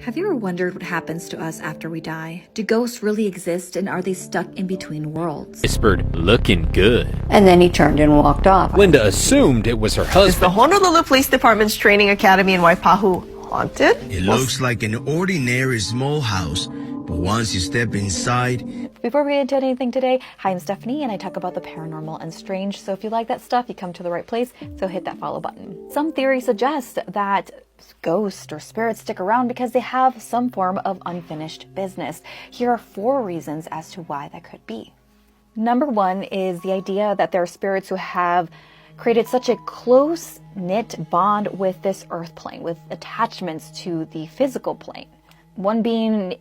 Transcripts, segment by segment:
Have you ever wondered what happens to us after we die? Do ghosts really exist, and are they stuck in between worlds? Whispered, looking good. And then he turned and walked off. Linda assumed it was her Is the husband. Honolulu Police Department's training academy in Waipahu haunted? It looks like an ordinary small house, but once you step inside... Before we get into anything today, hi, I'm Steffany and I talk about the paranormal and strange, so if you like that stuff, you come to the right place, so hit that follow button. Some theories suggest that ghosts or spirits stick around because they have some form of unfinished business. Here are 4 reasons as to why that could be. Number 1 is the idea that there are spirits who have created such a close-knit bond with this earth plane, with attachments to the physical plane. One being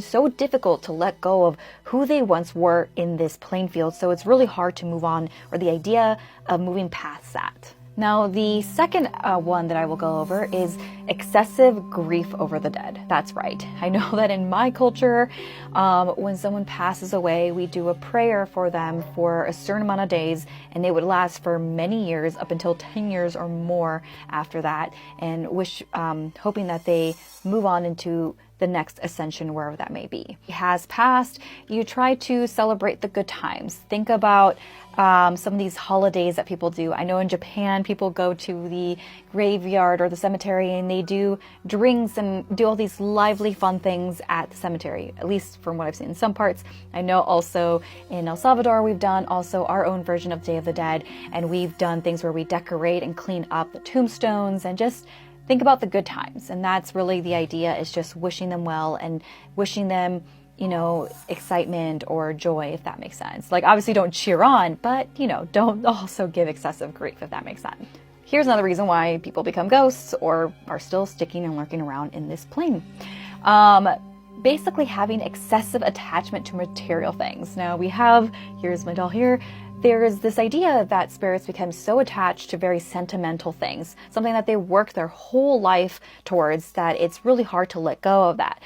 so difficult to let go of who they once were in this plane field, so it's really hard to move on, or the idea of moving past that. Now, the second one that I will go over is excessive grief over the dead. That's right. I know that in my culture, when someone passes away, we do a prayer for them for a certain amount of days, and it would last for many years, up until 10 years or more after that, and hoping that they move on into the next ascension, wherever that may be. It has passed. You try to celebrate the good times. Think about some of these holidays that people do. I know in Japan, people go to the graveyard or the cemetery and they do drinks and do all these lively, fun things at the cemetery, at least from what I've seen in some parts. I know also in El Salvador, we've done also our own version of Day of the Dead, and we've done things where we decorate and clean up the tombstones and just think about the good times. And that's really the idea, is just wishing them well and wishing them, you know, excitement or joy, if that makes sense. Like, obviously don't cheer on, but, you know, don't also give excessive grief, if that makes sense. Here's another reason why people become ghosts or are still sticking and lurking around in this plane. Basically having excessive attachment to material things. Now here's my doll here. There is this idea that spirits become so attached to very sentimental things, something that they work their whole life towards, that it's really hard to let go of that.